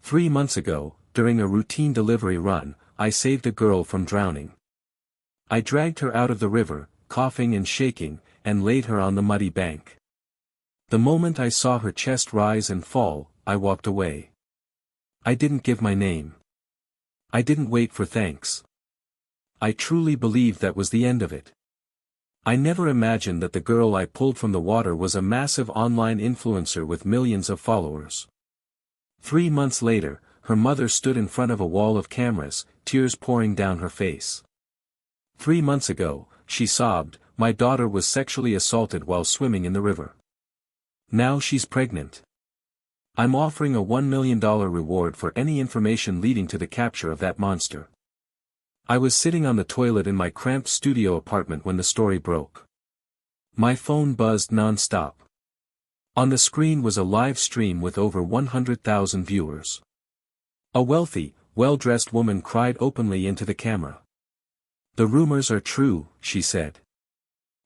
3 months ago, during a routine delivery run, I saved a girl from drowning. I dragged her out of the river, coughing and shaking, and laid her on the muddy bank. The moment I saw her chest rise and fall, I walked away. I didn't give my name. I didn't wait for thanks. I truly believed that was the end of it. I never imagined that the girl I pulled from the water was a massive online influencer with millions of followers. 3 months later, her mother stood in front of a wall of cameras, tears pouring down her face. 3 months ago, she sobbed, my daughter was sexually assaulted while swimming in the river. Now she's pregnant. I'm offering a $1 million reward for any information leading to the capture of that monster. I was sitting on the toilet in my cramped studio apartment when the story broke. My phone buzzed non-stop. On the screen was a live stream with over 100,000 viewers. A wealthy, well-dressed woman cried openly into the camera. "The rumors are true," she said.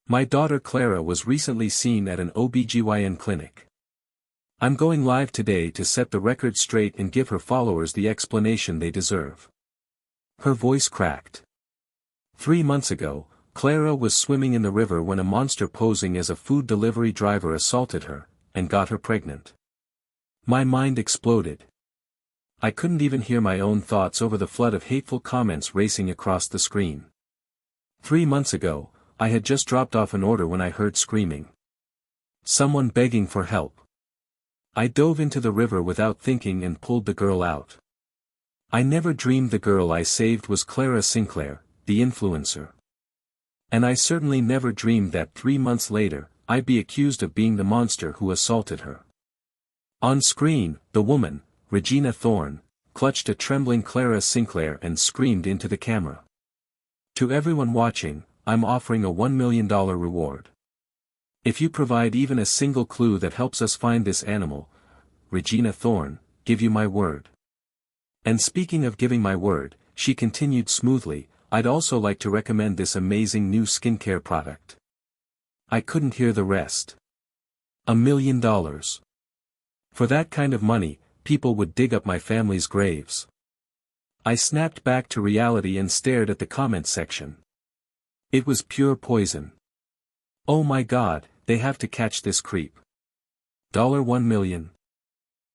"My daughter Clara was recently seen at an OBGYN clinic. I'm going live today to set the record straight and give her followers the explanation they deserve." Her voice cracked. 3 months ago, Clara was swimming in the river when a monster posing as a food delivery driver assaulted her, and got her pregnant. My mind exploded. I couldn't even hear my own thoughts over the flood of hateful comments racing across the screen. 3 months ago, I had just dropped off an order when I heard screaming. Someone begging for help. I dove into the river without thinking and pulled the girl out. I never dreamed the girl I saved was Clara Sinclair, the influencer. And I certainly never dreamed that 3 months later, I'd be accused of being the monster who assaulted her. On screen, the woman, Regina Thorne, clutched a trembling Clara Sinclair and screamed into the camera. To everyone watching, I'm offering a $1 million reward. If you provide even a single clue that helps us find this animal, Regina Thorne, give you my word. And speaking of giving my word, she continued smoothly, I'd also like to recommend this amazing new skincare product. I couldn't hear the rest. $1 million. For that kind of money, people would dig up my family's graves. I snapped back to reality and stared at the comments section. It was pure poison. Oh my God, they have to catch this creep. $1 million.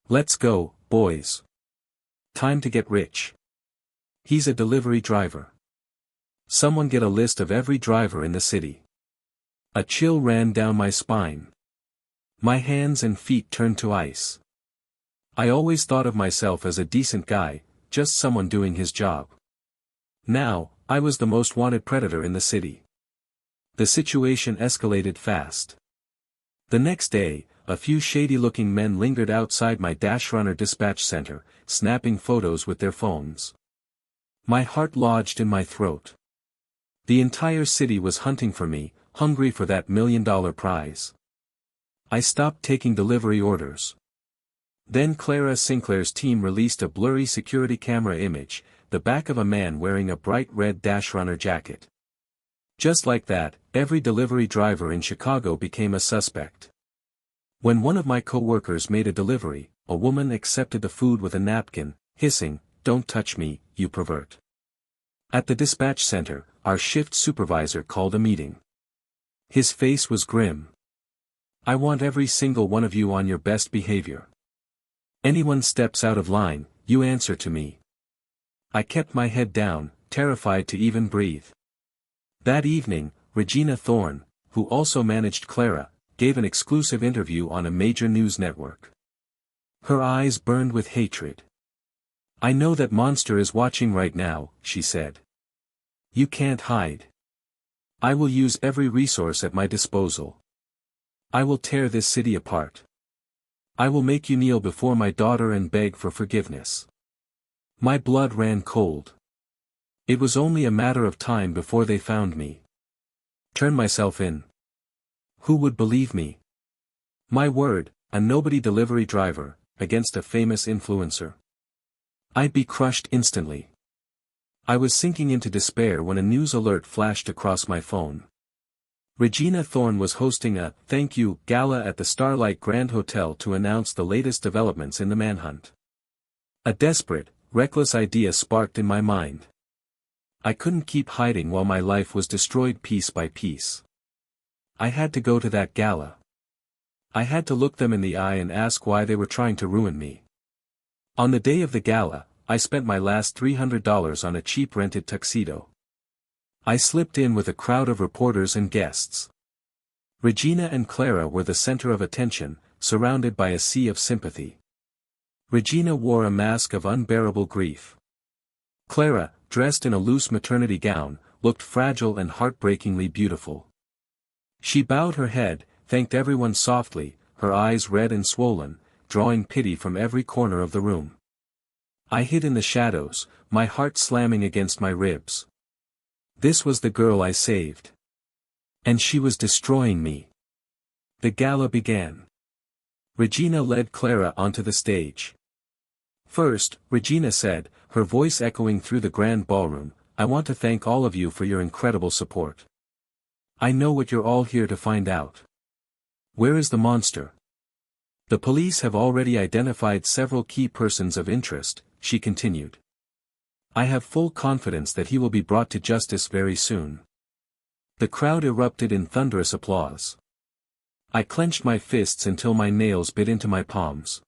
Let's go, boys. Time to get rich. He's a delivery driver. Someone get a list of every driver in the city. A chill ran down my spine. My hands and feet turned to ice. I always thought of myself as a decent guy, just someone doing his job. Now, I was the most wanted predator in the city. The situation escalated fast. The next day, a few shady-looking men lingered outside my Dashrunner dispatch center, snapping photos with their phones. My heart lodged in my throat. The entire city was hunting for me, hungry for that $1 million prize. I stopped taking delivery orders. Then Clara Sinclair's team released a blurry security camera image, the back of a man wearing a bright red Dashrunner jacket. Just like that, every delivery driver in Chicago became a suspect. When one of my co-workers made a delivery, a woman accepted the food with a napkin, hissing, "Don't touch me, you pervert." At the dispatch center, our shift supervisor called a meeting. His face was grim. "I want every single one of you on your best behavior. Anyone steps out of line, you answer to me." I kept my head down, terrified to even breathe. That evening, Regina Thorne, who also managed Clara, gave an exclusive interview on a major news network. Her eyes burned with hatred. "I know that monster is watching right now," she said. "You can't hide. I will use every resource at my disposal. I will tear this city apart. I will make you kneel before my daughter and beg for forgiveness." My blood ran cold. It was only a matter of time before they found me. Turn myself in. Who would believe me? My word, a nobody delivery driver, against a famous influencer. I'd be crushed instantly. I was sinking into despair when a news alert flashed across my phone. Regina Thorne was hosting a "thank you" gala at the Starlight Grand Hotel to announce the latest developments in the manhunt. A desperate, reckless idea sparked in my mind. I couldn't keep hiding while my life was destroyed piece by piece. I had to go to that gala. I had to look them in the eye and ask why they were trying to ruin me. On the day of the gala, I spent my last $300 on a cheap rented tuxedo. I slipped in with a crowd of reporters and guests. Regina and Clara were the center of attention, surrounded by a sea of sympathy. Regina wore a mask of unbearable grief. Clara, dressed in a loose maternity gown, looked fragile and heartbreakingly beautiful. She bowed her head, thanked everyone softly, her eyes red and swollen, drawing pity from every corner of the room. I hid in the shadows, my heart slamming against my ribs. This was the girl I saved. And she was destroying me. The gala began. Regina led Clara onto the stage. First, Regina said, her voice echoing through the grand ballroom, "I want to thank all of you for your incredible support. I know what you're all here to find out. Where is the monster? The police have already identified several key persons of interest," she continued. "I have full confidence that he will be brought to justice very soon." The crowd erupted in thunderous applause. I clenched my fists until my nails bit into my palms.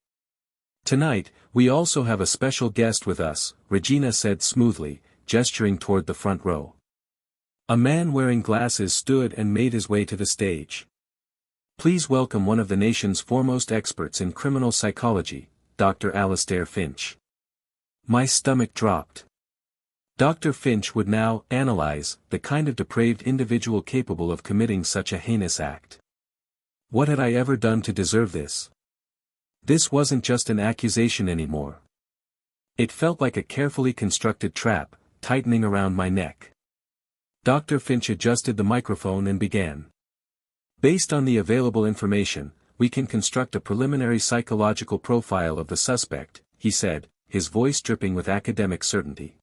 "Tonight, we also have a special guest with us," Regina said smoothly, gesturing toward the front row. A man wearing glasses stood and made his way to the stage. "Please welcome one of the nation's foremost experts in criminal psychology, Dr. Alastair Finch." My stomach dropped. Dr. Finch would now analyze the kind of depraved individual capable of committing such a heinous act. What had I ever done to deserve this? This wasn't just an accusation anymore. It felt like a carefully constructed trap, tightening around my neck. Dr. Finch adjusted the microphone and began. "Based on the available information, we can construct a preliminary psychological profile of the suspect," he said, his voice dripping with academic certainty.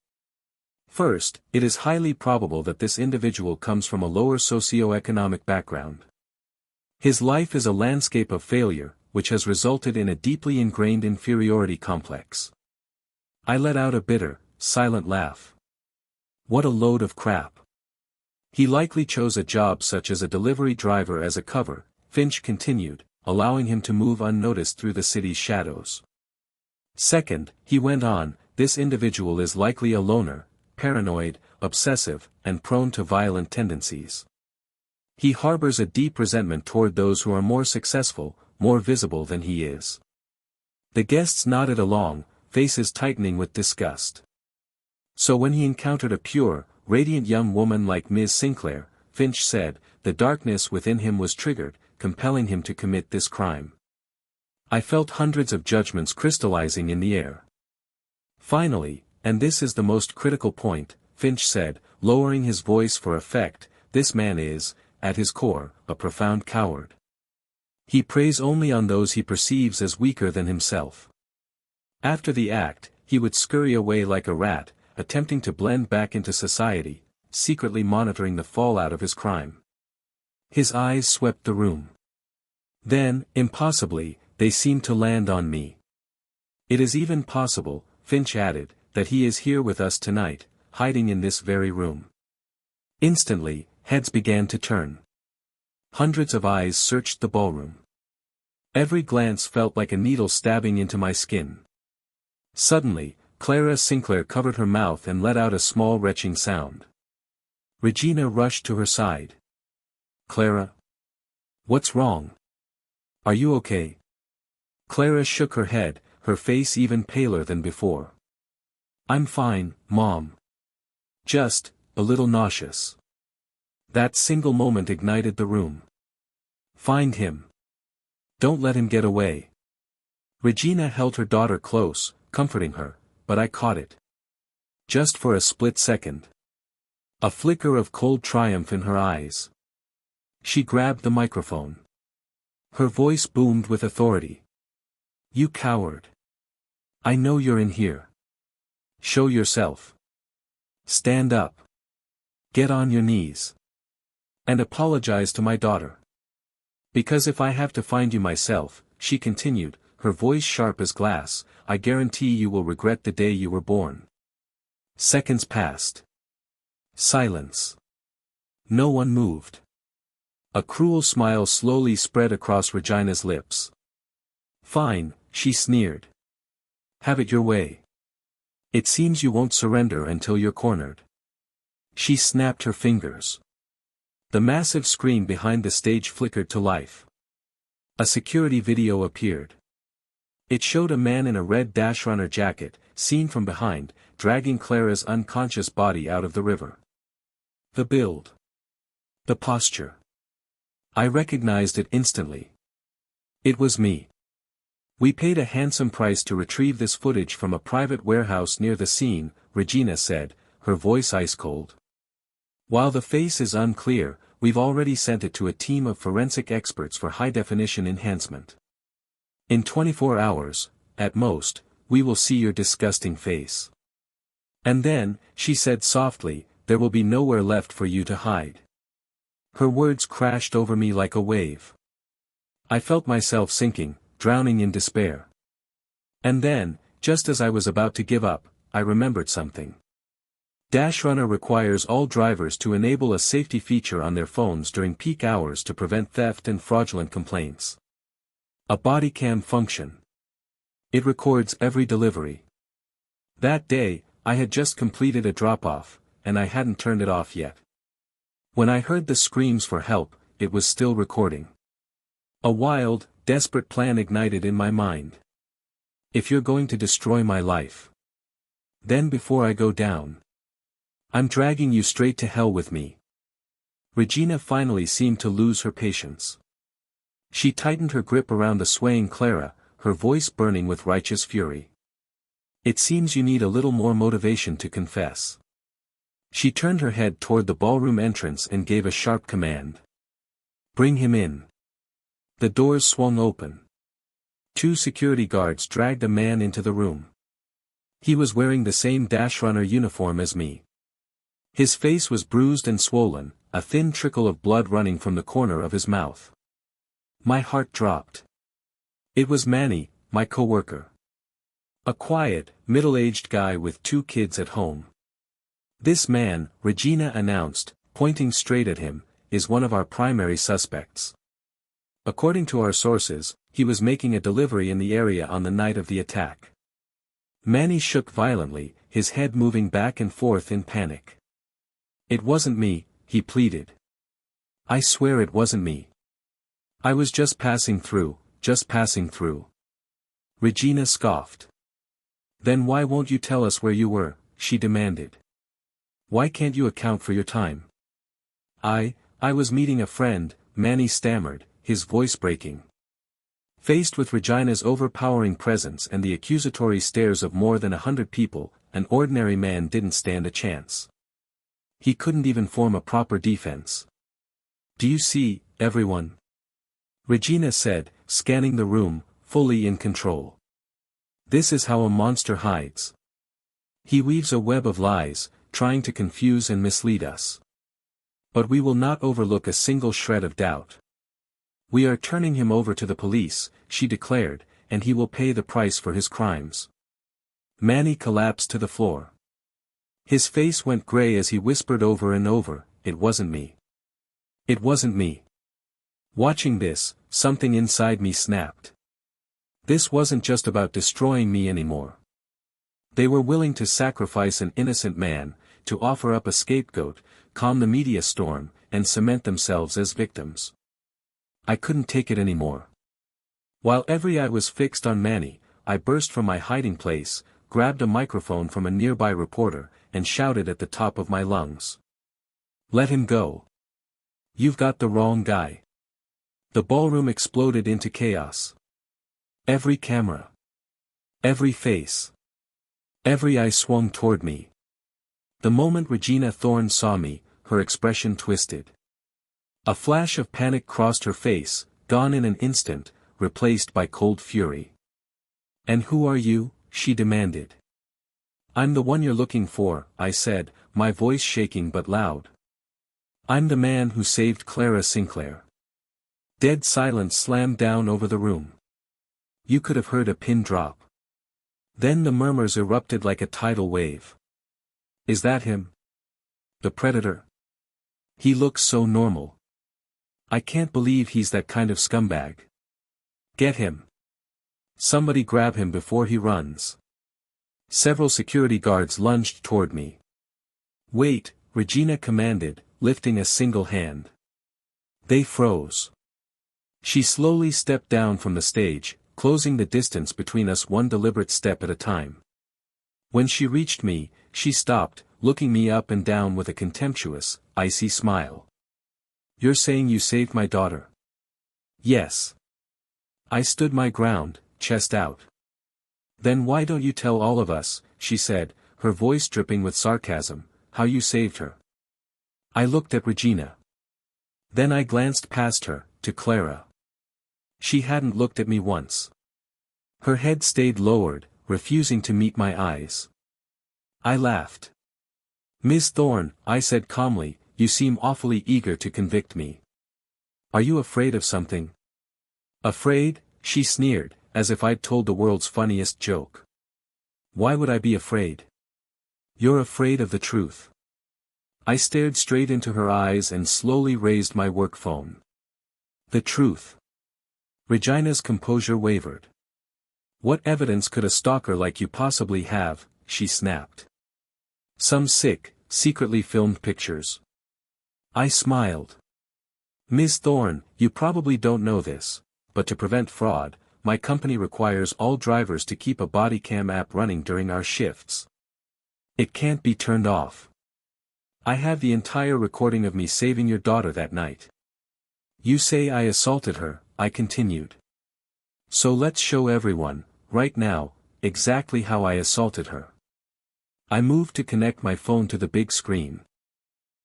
"First, it is highly probable that this individual comes from a lower socioeconomic background. His life is a landscape of failure, which has resulted in a deeply ingrained inferiority complex." I let out a bitter, silent laugh. What a load of crap. "He likely chose a job such as a delivery driver as a cover," Finch continued, allowing him to move unnoticed through the city's shadows. "Second," he went on, "this individual is likely a loner, paranoid, obsessive, and prone to violent tendencies. He harbors a deep resentment toward those who are more successful, more visible than he is." The guests nodded along, faces tightening with disgust. "So when he encountered a pure, radiant young woman like Ms. Sinclair," Finch said, "the darkness within him was triggered, compelling him to commit this crime." I felt hundreds of judgments crystallizing in the air. "Finally, and this is the most critical point," Finch said, lowering his voice for effect, "this man is, at his core, a profound coward. He preys only on those he perceives as weaker than himself. After the act, he would scurry away like a rat, attempting to blend back into society, secretly monitoring the fallout of his crime." His eyes swept the room. Then, impossibly, they seemed to land on me. "It is even possible," Finch added, "that he is here with us tonight, hiding in this very room." Instantly, heads began to turn. Hundreds of eyes searched the ballroom. Every glance felt like a needle stabbing into my skin. Suddenly, Clara Sinclair covered her mouth and let out a small retching sound. Regina rushed to her side. "Clara? What's wrong? Are you okay?" Clara shook her head, her face even paler than before. "I'm fine, Mom. Just a little nauseous." That single moment ignited the room. "Find him. Don't let him get away." Regina held her daughter close, comforting her, but I caught it. Just for a split second. A flicker of cold triumph in her eyes. She grabbed the microphone. Her voice boomed with authority. "You coward. I know you're in here. Show yourself. Stand up. Get on your knees. And apologize to my daughter. Because if I have to find you myself," she continued, her voice sharp as glass, I guarantee you will regret the day you were born. Seconds passed. Silence. No one moved. A cruel smile slowly spread across Regina's lips. Fine, she sneered. Have it your way. It seems you won't surrender until you're cornered. She snapped her fingers. The massive screen behind the stage flickered to life. A security video appeared. It showed a man in a red dashrunner jacket, seen from behind, dragging Clara's unconscious body out of the river. The build. The posture. I recognized it instantly. It was me. We paid a handsome price to retrieve this footage from a private warehouse near the scene, Regina said, her voice ice-cold. While the face is unclear, we've already sent it to a team of forensic experts for high-definition enhancement. In 24 hours, at most, we will see your disgusting face. And then, she said softly, there will be nowhere left for you to hide. Her words crashed over me like a wave. I felt myself sinking, drowning in despair. And then, just as I was about to give up, I remembered something. Dashrunner requires all drivers to enable a safety feature on their phones during peak hours to prevent theft and fraudulent complaints. A body cam function. It records every delivery. That day, I had just completed a drop-off, and I hadn't turned it off yet. When I heard the screams for help, it was still recording. A wild, desperate plan ignited in my mind. If you're going to destroy my life, then before I go down, I'm dragging you straight to hell with me. Regina finally seemed to lose her patience. She tightened her grip around the swaying Clara, her voice burning with righteous fury. It seems you need a little more motivation to confess. She turned her head toward the ballroom entrance and gave a sharp command. Bring him in. The doors swung open. 2 security guards dragged a man into the room. He was wearing the same dashrunner uniform as me. His face was bruised and swollen, a thin trickle of blood running from the corner of his mouth. My heart dropped. It was Manny, my coworker. A quiet, middle-aged guy with 2 kids at home. This man, Regina announced, pointing straight at him, is one of our primary suspects. According to our sources, he was making a delivery in the area on the night of the attack. Manny shook violently, his head moving back and forth in panic. It wasn't me, he pleaded. I swear it wasn't me. I was just passing through, just passing through. Regina scoffed. Then why won't you tell us where you were, she demanded. Why can't you account for your time? I was meeting a friend, Manny stammered, his voice breaking. Faced with Regina's overpowering presence and the accusatory stares of more than 100 people, an ordinary man didn't stand a chance. He couldn't even form a proper defense. Do you see, everyone? Regina said, scanning the room, fully in control. This is how a monster hides. He weaves a web of lies, trying to confuse and mislead us. But we will not overlook a single shred of doubt. We are turning him over to the police, she declared, and he will pay the price for his crimes. Manny collapsed to the floor. His face went gray as he whispered over and over, it wasn't me. It wasn't me. Watching this, something inside me snapped. This wasn't just about destroying me anymore. They were willing to sacrifice an innocent man, to offer up a scapegoat, calm the media storm, and cement themselves as victims. I couldn't take it anymore. While every eye was fixed on Manny, I burst from my hiding place, grabbed a microphone from a nearby reporter, and shouted at the top of my lungs. Let him go. You've got the wrong guy. The ballroom exploded into chaos. Every camera. Every face. Every eye swung toward me. The moment Regina Thorne saw me, her expression twisted. A flash of panic crossed her face, gone in an instant, replaced by cold fury. And who are you? She demanded. I'm the one you're looking for, I said, my voice shaking but loud. I'm the man who saved Clara Sinclair. Dead silence slammed down over the room. You could have heard a pin drop. Then the murmurs erupted like a tidal wave. Is that him? The predator? He looks so normal. I can't believe he's that kind of scumbag. Get him. Somebody grab him before he runs. Several security guards lunged toward me. Wait, Regina commanded, lifting a single hand. They froze. She slowly stepped down from the stage, closing the distance between us one deliberate step at a time. When she reached me, she stopped, looking me up and down with a contemptuous, icy smile. You're saying you saved my daughter? Yes. I stood my ground, chest out. Then why don't you tell all of us, she said, her voice dripping with sarcasm, how you saved her? I looked at Regina. Then I glanced past her, to Clara. She hadn't looked at me once. Her head stayed lowered, refusing to meet my eyes. I laughed. Miss Thorne, I said calmly, you seem awfully eager to convict me. Are you afraid of something? Afraid? She sneered, as if I'd told the world's funniest joke. Why would I be afraid? You're afraid of the truth. I stared straight into her eyes and slowly raised my work phone. The truth. Regina's composure wavered. What evidence could a stalker like you possibly have? She snapped. Some sick, secretly filmed pictures. I smiled. Ms. Thorne, you probably don't know this, but to prevent fraud, my company requires all drivers to keep a body cam app running during our shifts. It can't be turned off. I have the entire recording of me saving your daughter that night. You say I assaulted her, I continued. So let's show everyone, right now, exactly how I assaulted her. I moved to connect my phone to the big screen.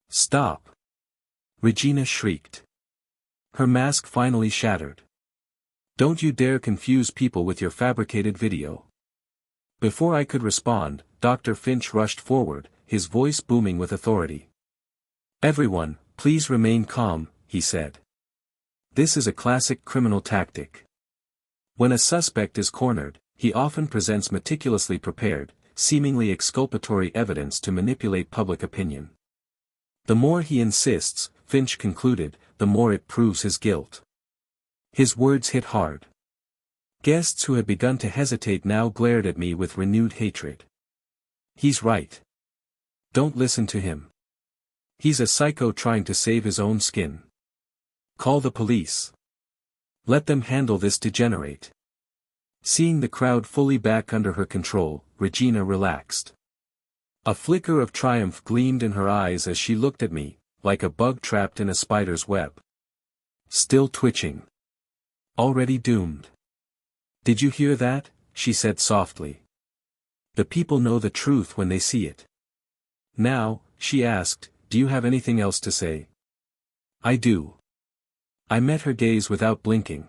Stop! Regina shrieked. Her mask finally shattered. Don't you dare confuse people with your fabricated video. Before I could respond, Dr. Finch rushed forward, his voice booming with authority. Everyone, please remain calm, he said. This is a classic criminal tactic. When a suspect is cornered, he often presents meticulously prepared, seemingly exculpatory evidence to manipulate public opinion. The more he insists, Finch concluded, the more it proves his guilt. His words hit hard. Guests who had begun to hesitate now glared at me with renewed hatred. He's right. Don't listen to him. He's a psycho trying to save his own skin. Call the police. Let them handle this degenerate. Seeing the crowd fully back under her control, Regina relaxed. A flicker of triumph gleamed in her eyes as she looked at me, like a bug trapped in a spider's web. Still twitching. Already doomed. Did you hear that? She said softly. The people know the truth when they see it. Now, she asked, do you have anything else to say? I do. I met her gaze without blinking.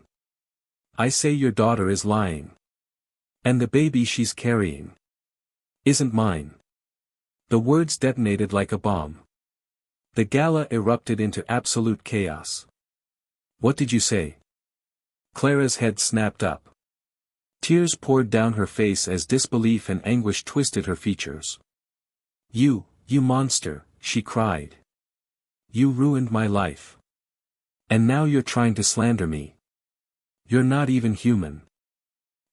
I say your daughter is lying. And the baby she's carrying isn't mine. The words detonated like a bomb. The gala erupted into absolute chaos. What did you say? Clara's head snapped up. Tears poured down her face as disbelief and anguish twisted her features. You monster, she cried. You ruined my life. And now you're trying to slander me. You're not even human.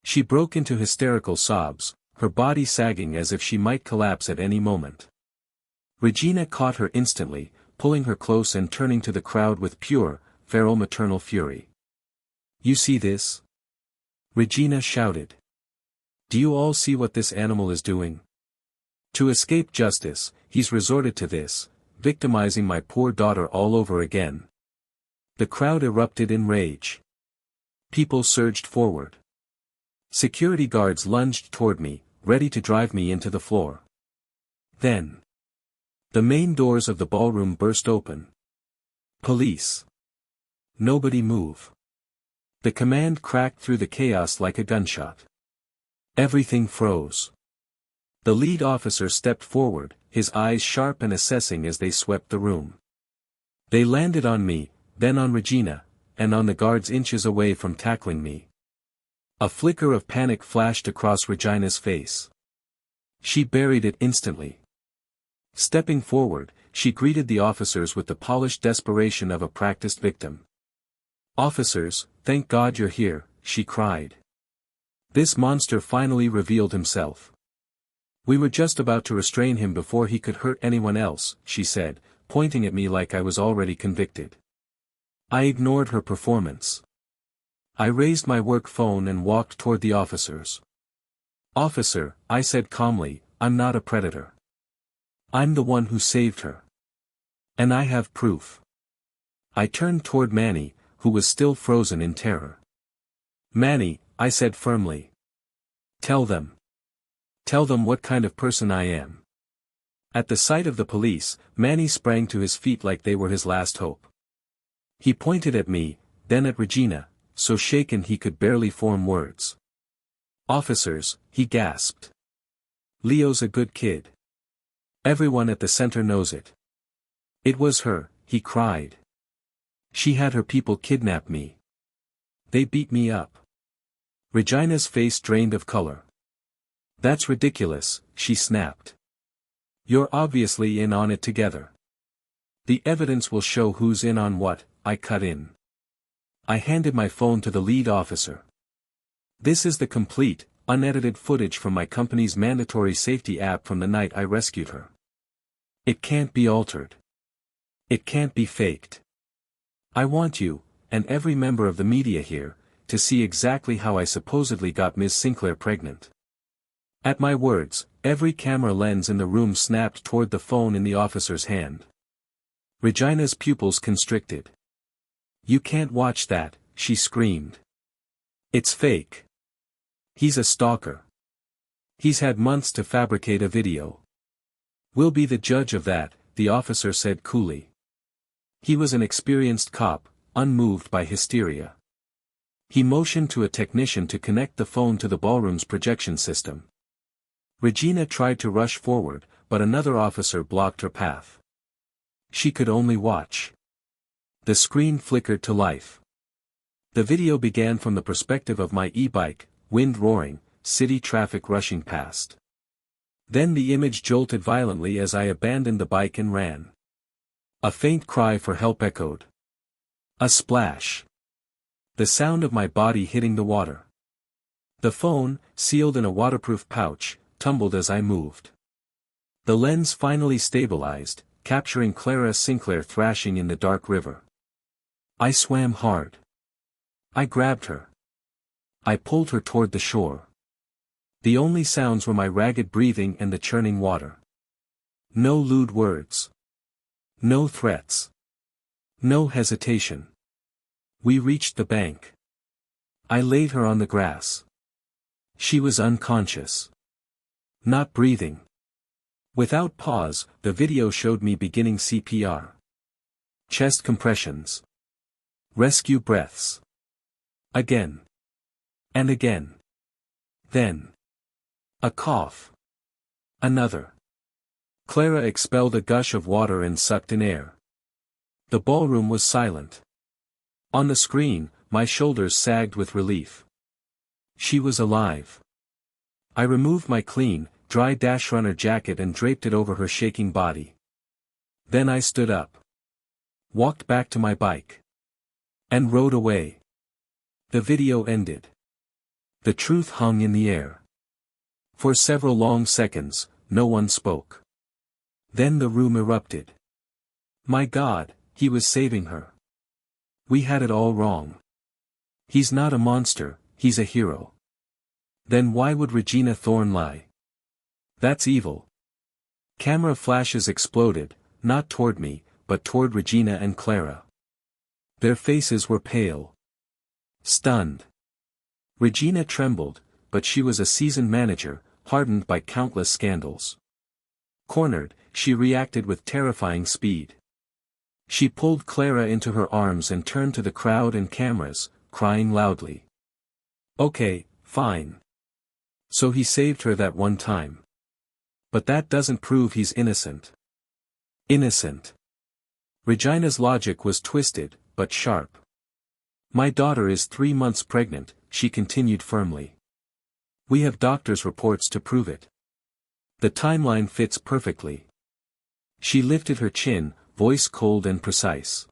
She broke into hysterical sobs, her body sagging as if she might collapse at any moment. Regina caught her instantly, pulling her close and turning to the crowd with pure, feral maternal fury. You see this? Regina shouted. Do you all see what this animal is doing? To escape justice, he's resorted to this, victimizing my poor daughter all over again. The crowd erupted in rage. People surged forward. Security guards lunged toward me, ready to drive me into the floor. Then, the main doors of the ballroom burst open. Police. Nobody move. The command cracked through the chaos like a gunshot. Everything froze. The lead officer stepped forward, his eyes sharp and assessing as they swept the room. They landed on me, then on Regina, and on the guards inches away from tackling me. A flicker of panic flashed across Regina's face. She buried it instantly. Stepping forward, she greeted the officers with the polished desperation of a practiced victim. "Officers, thank God you're here," she cried. "This monster finally revealed himself. We were just about to restrain him before he could hurt anyone else," she said, pointing at me like I was already convicted. I ignored her performance. I raised my work phone and walked toward the officers. "Officer," I said calmly, "I'm not a predator. I'm the one who saved her. And I have proof." I turned toward Manny, who was still frozen in terror. "Manny," I said firmly. Tell them. Tell them what kind of person I am." At the sight of the police, Manny sprang to his feet like they were his last hope. He pointed at me, then at Regina, so shaken he could barely form words. "Officers," he gasped. "Leo's a good kid. Everyone at the center knows it. It was her," he cried. "She had her people kidnap me. They beat me up." Regina's face drained of color. "That's ridiculous," she snapped. "You're obviously in on it together. The evidence will show who's in on what," I cut in. I handed my phone to the lead officer. "This is the complete, unedited footage from my company's mandatory safety app from the night I rescued her. It can't be altered. It can't be faked. I want you, and every member of the media here, to see exactly how I supposedly got Ms. Sinclair pregnant." At my words, every camera lens in the room snapped toward the phone in the officer's hand. Regina's pupils constricted. "You can't watch that," she screamed. "It's fake. He's a stalker. He's had months to fabricate a video. We'll be the judge of that," the officer said coolly. He was an experienced cop, unmoved by hysteria. He motioned to a technician to connect the phone to the ballroom's projection system. Regina tried to rush forward, but another officer blocked her path. She could only watch. The screen flickered to life. The video began from the perspective of my e-bike, wind roaring, city traffic rushing past. Then the image jolted violently as I abandoned the bike and ran. A faint cry for help echoed. A splash. The sound of my body hitting the water. The phone, sealed in a waterproof pouch, tumbled as I moved. The lens finally stabilized, capturing Clara Sinclair thrashing in the dark river. I swam hard. I grabbed her. I pulled her toward the shore. The only sounds were my ragged breathing and the churning water. No lewd words. No threats. No hesitation. We reached the bank. I laid her on the grass. She was unconscious. Not breathing. Without pause, the video showed me beginning CPR. Chest compressions. Rescue breaths. Again. And again. Then. A cough. Another. Clara expelled a gush of water and sucked in air. The ballroom was silent. On the screen, my shoulders sagged with relief. She was alive. I removed my clean, dry dash runner jacket and draped it over her shaking body. Then I stood up. Walked back to my bike. And rode away. The video ended. The truth hung in the air. For several long seconds, no one spoke. Then the room erupted. My God, he was saving her. We had it all wrong. He's not a monster, he's a hero. Then why would Regina Thorne lie? That's evil. Camera flashes exploded, not toward me, but toward Regina and Clara. Their faces were pale. Stunned. Regina trembled, but she was a seasoned manager, hardened by countless scandals. Cornered, she reacted with terrifying speed. She pulled Clara into her arms and turned to the crowd and cameras, crying loudly. Okay, fine. So he saved her that one time. But that doesn't prove he's innocent. Innocent. Regina's logic was twisted, but sharp. My daughter is 3 months pregnant, she continued firmly. We have doctors' reports to prove it. The timeline fits perfectly. She lifted her chin, voice cold and precise.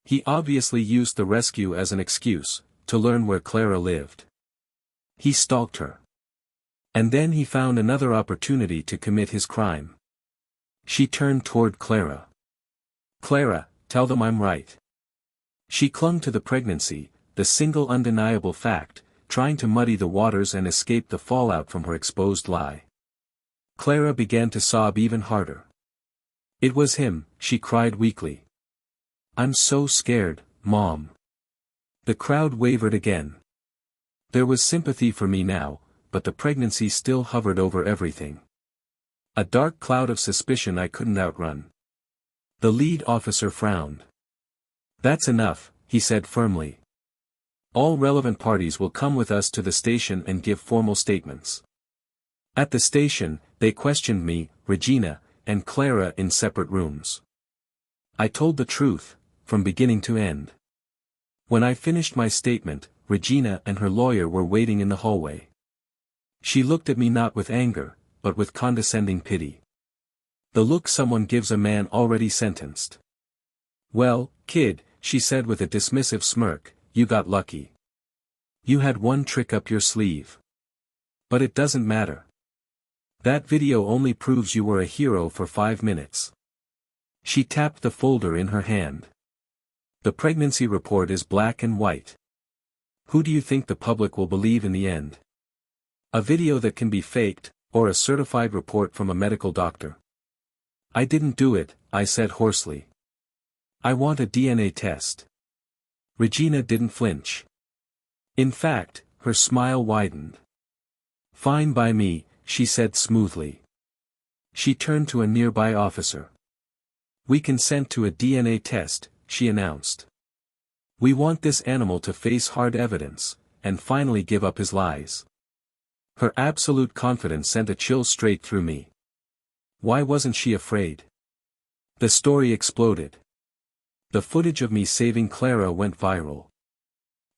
He obviously used the rescue as an excuse, to learn where Clara lived. He stalked her. And then he found another opportunity to commit his crime. She turned toward Clara. Clara, tell them I'm right. She clung to the pregnancy, the single undeniable fact, trying to muddy the waters and escape the fallout from her exposed lie. Clara began to sob even harder. It was him, she cried weakly. I'm so scared, Mom. The crowd wavered again. There was sympathy for me now, but the pregnancy still hovered over everything. A dark cloud of suspicion I couldn't outrun. The lead officer frowned. That's enough, he said firmly. All relevant parties will come with us to the station and give formal statements. At the station, they questioned me, Regina, and Clara in separate rooms. I told the truth, from beginning to end. When I finished my statement, Regina and her lawyer were waiting in the hallway. She looked at me not with anger, but with condescending pity. The look someone gives a man already sentenced. Well, kid, she said with a dismissive smirk, you got lucky. You had one trick up your sleeve. But it doesn't matter. That video only proves you were a hero for 5 minutes. She tapped the folder in her hand. The pregnancy report is black and white. Who do you think the public will believe in the end? A video that can be faked, or a certified report from a medical doctor? I didn't do it, I said hoarsely. I want a DNA test. Regina didn't flinch. In fact, her smile widened. Fine by me, she said smoothly. She turned to a nearby officer. We consent to a DNA test, she announced. We want this animal to face hard evidence, and finally give up his lies. Her absolute confidence sent a chill straight through me. Why wasn't she afraid? The story exploded. The footage of me saving Clara went viral.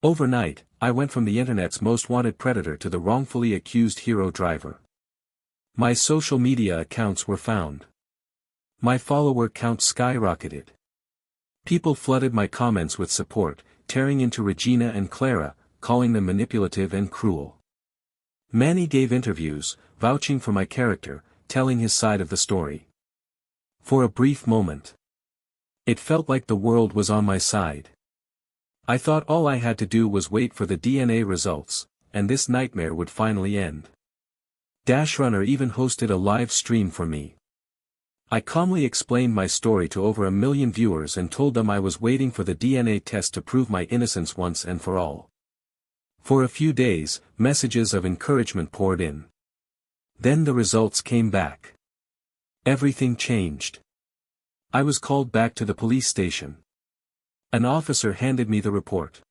Overnight, I went from the internet's most wanted predator to the wrongfully accused hero driver. My social media accounts were found. My follower count skyrocketed. People flooded my comments with support, tearing into Regina and Clara, calling them manipulative and cruel. Manny gave interviews, vouching for my character, telling his side of the story. For a brief moment, it felt like the world was on my side. I thought all I had to do was wait for the DNA results, and this nightmare would finally end. Dashrunner even hosted a live stream for me. I calmly explained my story to over 1 million viewers and told them I was waiting for the DNA test to prove my innocence once and for all. For a few days, messages of encouragement poured in. Then the results came back. Everything changed. I was called back to the police station. An officer handed me the report.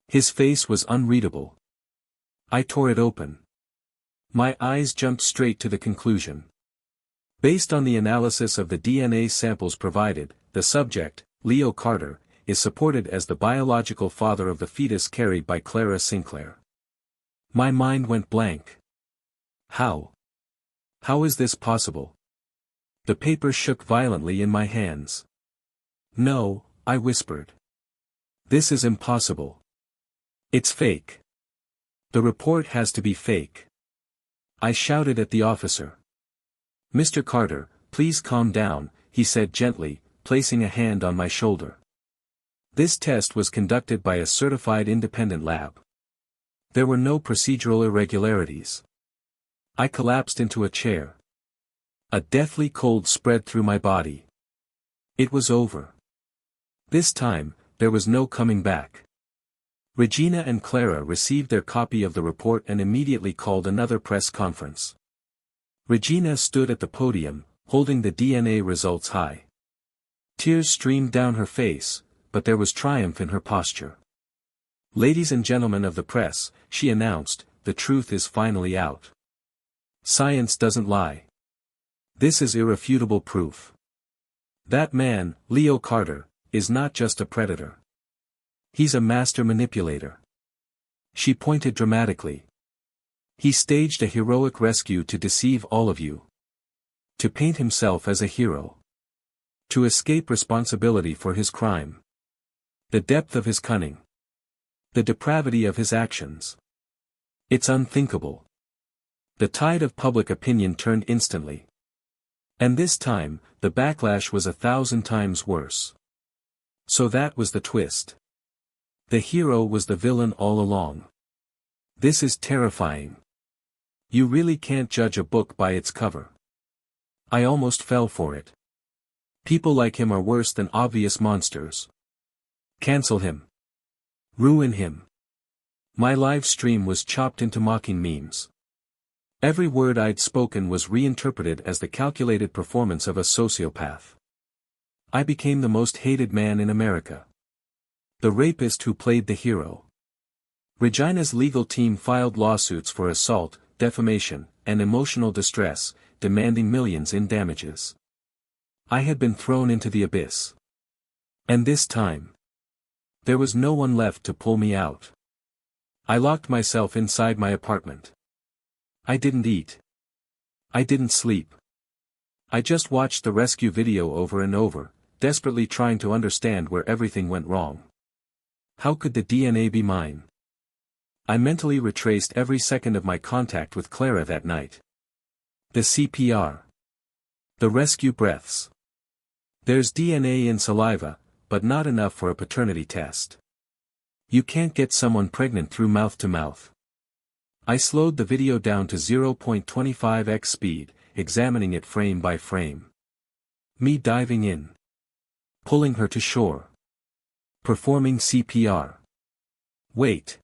His face was unreadable. I tore it open. My eyes jumped straight to the conclusion. Based on the analysis of the DNA samples provided, the subject, Leo Carter, is supported as the biological father of the fetus carried by Clara Sinclair. My mind went blank. How? How is this possible? The paper shook violently in my hands. No, I whispered. This is impossible. It's fake. The report has to be fake. I shouted at the officer. Mr. Carter, please calm down, he said gently, placing a hand on my shoulder. This test was conducted by a certified independent lab. There were no procedural irregularities. I collapsed into a chair. A deathly cold spread through my body. It was over. This time, there was no coming back. Regina and Clara received their copy of the report and immediately called another press conference. Regina stood at the podium, holding the DNA results high. Tears streamed down her face, but there was triumph in her posture. Ladies and gentlemen of the press, she announced, the truth is finally out. Science doesn't lie. This is irrefutable proof. That man, Leo Carter, is not just a predator. He's a master manipulator. She pointed dramatically. He staged a heroic rescue to deceive all of you. To paint himself as a hero. To escape responsibility for his crime. The depth of his cunning. The depravity of his actions. It's unthinkable. The tide of public opinion turned instantly. And this time, the backlash was 1,000 times worse. So that was the twist. The hero was the villain all along. This is terrifying. You really can't judge a book by its cover. I almost fell for it. People like him are worse than obvious monsters. Cancel him. Ruin him. My live stream was chopped into mocking memes. Every word I'd spoken was reinterpreted as the calculated performance of a sociopath. I became the most hated man in America. The rapist who played the hero. Regina's legal team filed lawsuits for assault, defamation, and emotional distress, demanding millions in damages. I had been thrown into the abyss. And this time, there was no one left to pull me out. I locked myself inside my apartment. I didn't eat. I didn't sleep. I just watched the rescue video over and over, desperately trying to understand where everything went wrong. How could the DNA be mine? I mentally retraced every second of my contact with Clara that night. The CPR. The rescue breaths. There's DNA in saliva, but not enough for a paternity test. You can't get someone pregnant through mouth to mouth. I slowed the video down to 0.25x speed, examining it frame by frame. Me diving in. Pulling her to shore. Performing CPR. Wait.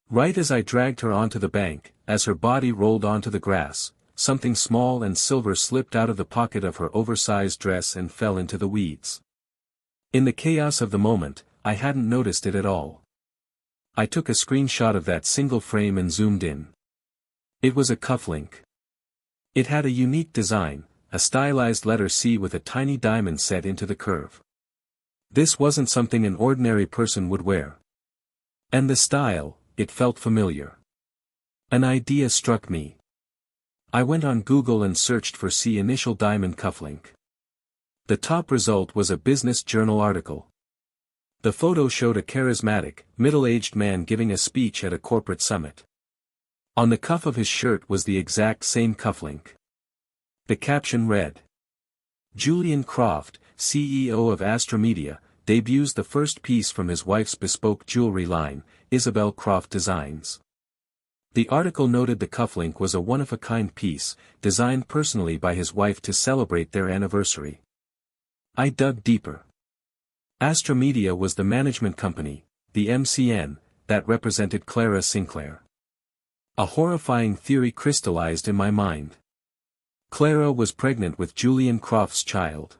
Right as I dragged her onto the bank, as her body rolled onto the grass, something small and silver slipped out of the pocket of her oversized dress and fell into the weeds. In the chaos of the moment, I hadn't noticed it at all. I took a screenshot of that single frame and zoomed in. It was a cufflink. It had a unique design, a stylized letter C with a tiny diamond set into the curve. This wasn't something an ordinary person would wear. And the style, it felt familiar. An idea struck me. I went on Google and searched for C initial diamond cufflink. The top result was a Business Journal article. The photo showed a charismatic, middle-aged man giving a speech at a corporate summit. On the cuff of his shirt was the exact same cufflink. The caption read, "Julian Croft, CEO of Astra Media, debuts the first piece from his wife's bespoke jewelry line, Isabel Croft Designs." The article noted the cufflink was a one-of-a-kind piece, designed personally by his wife to celebrate their anniversary. I dug deeper. Astra Media was the management company, the MCN, that represented Clara Sinclair. A horrifying theory crystallized in my mind. Clara was pregnant with Julian Croft's child.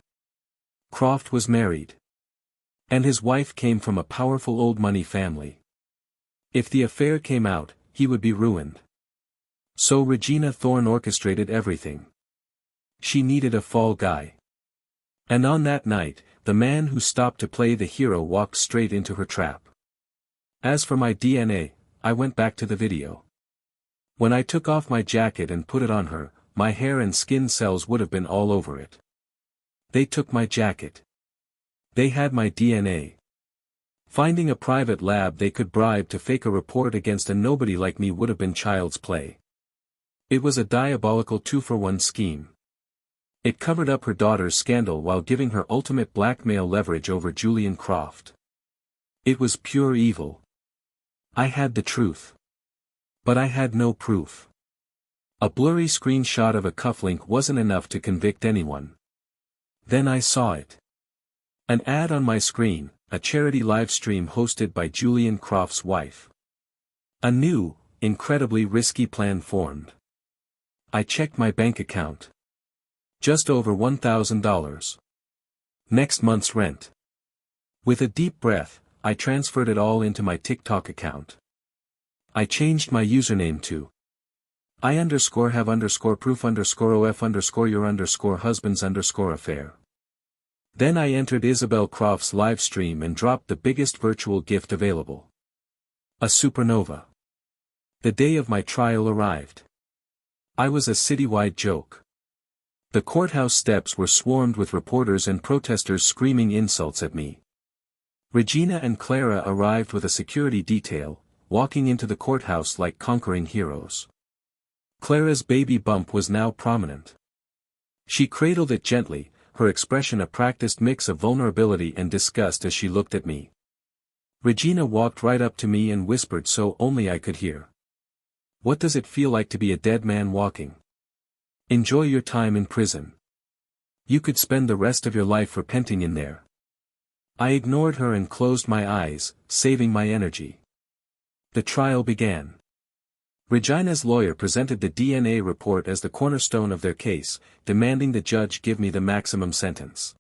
Croft was married. And his wife came from a powerful old money family. If the affair came out, he would be ruined. So Regina Thorne orchestrated everything. She needed a fall guy. And on that night, the man who stopped to play the hero walked straight into her trap. As for my DNA, I went back to the video. When I took off my jacket and put it on her, my hair and skin cells would have been all over it. They took my jacket. They had my DNA. Finding a private lab they could bribe to fake a report against a nobody like me would have been child's play. It was a diabolical two-for-one scheme. It covered up her daughter's scandal while giving her ultimate blackmail leverage over Julian Croft. It was pure evil. I had the truth. But I had no proof. A blurry screenshot of a cufflink wasn't enough to convict anyone. Then I saw it. An ad on my screen, a charity livestream hosted by Julian Croft's wife. A new, incredibly risky plan formed. I checked my bank account. Just over $1,000. Next month's rent. With a deep breath, I transferred it all into my TikTok account. I changed my username to I_have_proof_of_your_husband's_affair. Then I entered Isabel Croft's live stream and dropped the biggest virtual gift available. A supernova. The day of my trial arrived. I was a citywide joke. The courthouse steps were swarmed with reporters and protesters screaming insults at me. Regina and Clara arrived with a security detail, walking into the courthouse like conquering heroes. Clara's baby bump was now prominent. She cradled it gently, her expression a practiced mix of vulnerability and disgust as she looked at me. Regina walked right up to me and whispered so only I could hear. "What does it feel like to be a dead man walking? Enjoy your time in prison. You could spend the rest of your life repenting in there." I ignored her and closed my eyes, saving my energy. The trial began. Regina's lawyer presented the DNA report as the cornerstone of their case, demanding the judge give me the maximum sentence.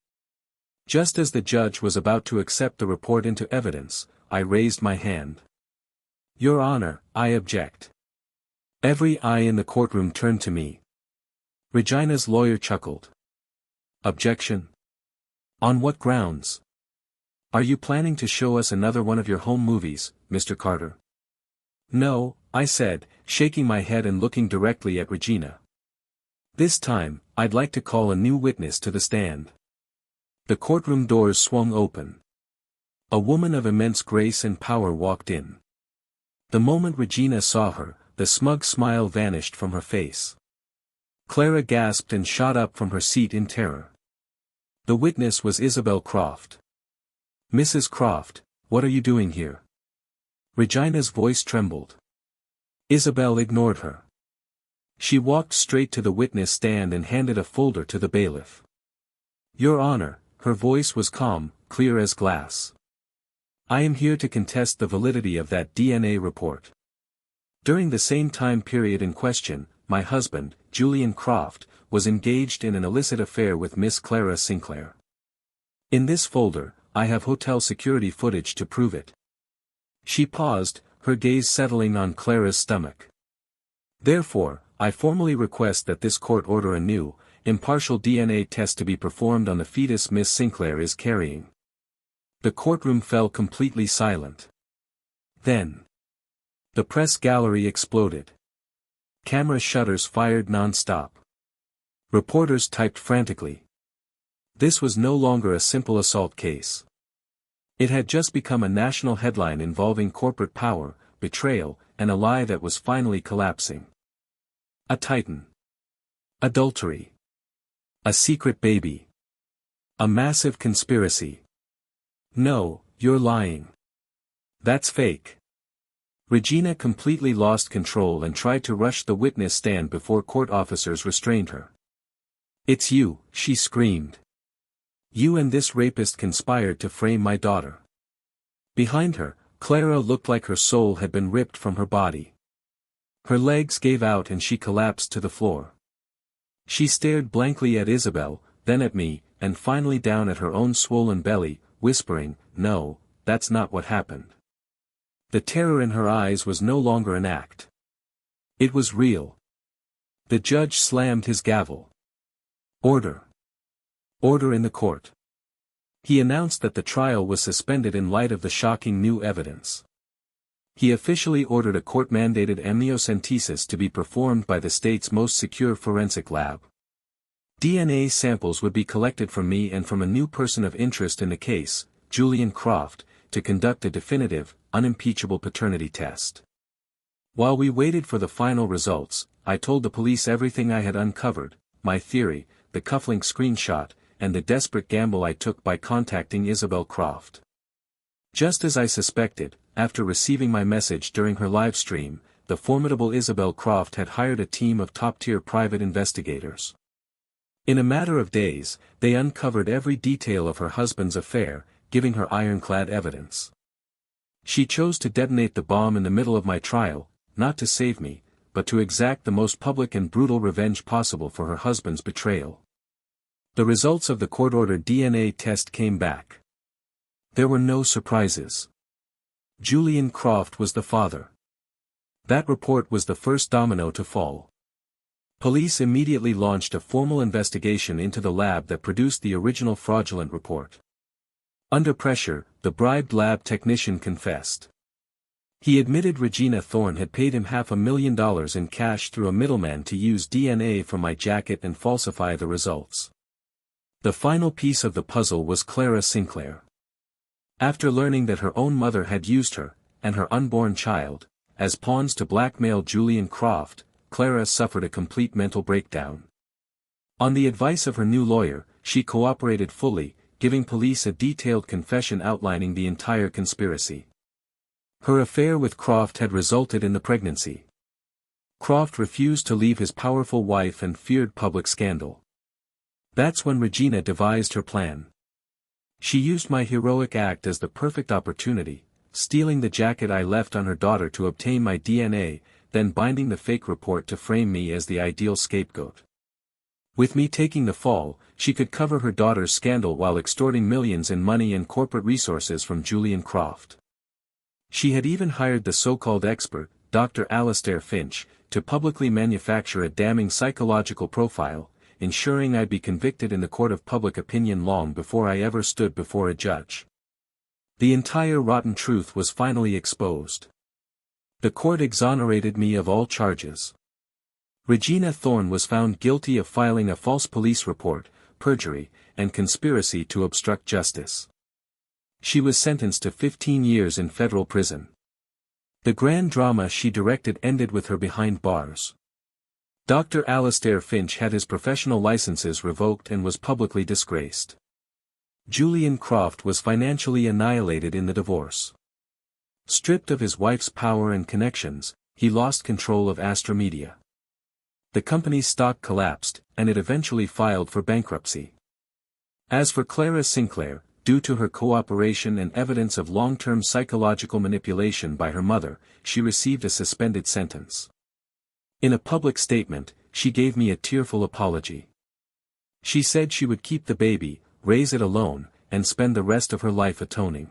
Just as the judge was about to accept the report into evidence, I raised my hand. "Your Honor, I object." Every eye in the courtroom turned to me. Regina's lawyer chuckled. "Objection? On what grounds? Are you planning to show us another one of your home movies, Mr. Carter?" "No," I said, shaking my head and looking directly at Regina. "This time, I'd like to call a new witness to the stand." The courtroom doors swung open. A woman of immense grace and power walked in. The moment Regina saw her, the smug smile vanished from her face. Clara gasped and shot up from her seat in terror. The witness was Isabel Croft. "Mrs. Croft, what are you doing here?" Regina's voice trembled. Isabel ignored her. She walked straight to the witness stand and handed a folder to the bailiff. "Your Honor," her voice was calm, clear as glass. "I am here to contest the validity of that DNA report. During the same time period in question, my husband, Julian Croft, was engaged in an illicit affair with Miss Clara Sinclair. In this folder, I have hotel security footage to prove it." She paused, her gaze settling on Clara's stomach. "Therefore, I formally request that this court order a new, impartial DNA test to be performed on the fetus Miss Sinclair is carrying." The courtroom fell completely silent. Then, the press gallery exploded. Camera shutters fired non-stop. Reporters typed frantically. This was no longer a simple assault case. It had just become a national headline involving corporate power, betrayal, and a lie that was finally collapsing. A titan. Adultery. A secret baby. A massive conspiracy. "No, you're lying. That's fake." Regina completely lost control and tried to rush the witness stand before court officers restrained her. "It's you," she screamed. "You and this rapist conspired to frame my daughter." Behind her, Clara looked like her soul had been ripped from her body. Her legs gave out and she collapsed to the floor. She stared blankly at Isabel, then at me, and finally down at her own swollen belly, whispering, "No, that's not what happened." The terror in her eyes was no longer an act. It was real. The judge slammed his gavel. "Order. Order in the court." He announced that the trial was suspended in light of the shocking new evidence. He officially ordered a court-mandated amniocentesis to be performed by the state's most secure forensic lab. DNA samples would be collected from me and from a new person of interest in the case, Julian Croft, to conduct a definitive, unimpeachable paternity test. While we waited for the final results, I told the police everything I had uncovered, my theory, the cufflink screenshot, and the desperate gamble I took by contacting Isabel Croft. Just as I suspected, after receiving my message during her live stream, the formidable Isabel Croft had hired a team of top-tier private investigators. In a matter of days, they uncovered every detail of her husband's affair, giving her ironclad evidence. She chose to detonate the bomb in the middle of my trial, not to save me, but to exact the most public and brutal revenge possible for her husband's betrayal. The results of the court-ordered DNA test came back. There were no surprises. Julian Croft was the father. That report was the first domino to fall. Police immediately launched a formal investigation into the lab that produced the original fraudulent report. Under pressure, the bribed lab technician confessed. He admitted Regina Thorne had paid him $500,000 in cash through a middleman to use DNA from my jacket and falsify the results. The final piece of the puzzle was Clara Sinclair. After learning that her own mother had used her, and her unborn child, as pawns to blackmail Julian Croft, Clara suffered a complete mental breakdown. On the advice of her new lawyer, she cooperated fully, giving police a detailed confession outlining the entire conspiracy. Her affair with Croft had resulted in the pregnancy. Croft refused to leave his powerful wife and feared public scandal. That's when Regina devised her plan. She used my heroic act as the perfect opportunity, stealing the jacket I left on her daughter to obtain my DNA, then binding the fake report to frame me as the ideal scapegoat. With me taking the fall, she could cover her daughter's scandal while extorting millions in money and corporate resources from Julian Croft. She had even hired the so-called expert, Dr. Alastair Finch, to publicly manufacture a damning psychological profile, ensuring I'd be convicted in the court of public opinion long before I ever stood before a judge. The entire rotten truth was finally exposed. The court exonerated me of all charges. Regina Thorne was found guilty of filing a false police report, perjury, and conspiracy to obstruct justice. She was sentenced to 15 years in federal prison. The grand drama she directed ended with her behind bars. Dr. Alastair Finch had his professional licenses revoked and was publicly disgraced. Julian Croft was financially annihilated in the divorce. Stripped of his wife's power and connections, he lost control of Astra Media. The company's stock collapsed, and it eventually filed for bankruptcy. As for Clara Sinclair, due to her cooperation and evidence of long-term psychological manipulation by her mother, she received a suspended sentence. In a public statement, she gave me a tearful apology. She said she would keep the baby, raise it alone, and spend the rest of her life atoning.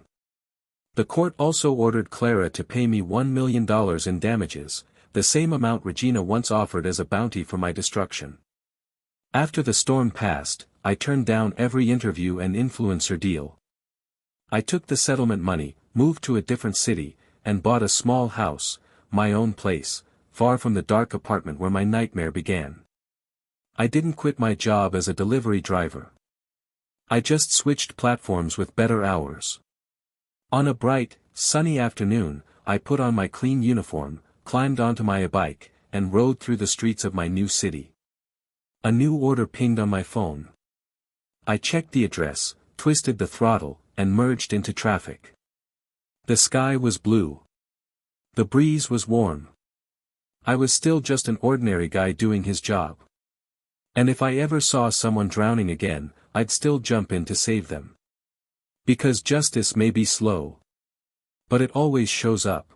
The court also ordered Clara to pay me $1 million in damages, the same amount Regina once offered as a bounty for my destruction. After the storm passed, I turned down every interview and influencer deal. I took the settlement money, moved to a different city, and bought a small house, my own place, far from the dark apartment where my nightmare began. I didn't quit my job as a delivery driver. I just switched platforms with better hours. On a bright, sunny afternoon, I put on my clean uniform, climbed onto my bike, and rode through the streets of my new city. A new order pinged on my phone. I checked the address, twisted the throttle, and merged into traffic. The sky was blue. The breeze was warm. I was still just an ordinary guy doing his job. And if I ever saw someone drowning again, I'd still jump in to save them. Because justice may be slow, but it always shows up.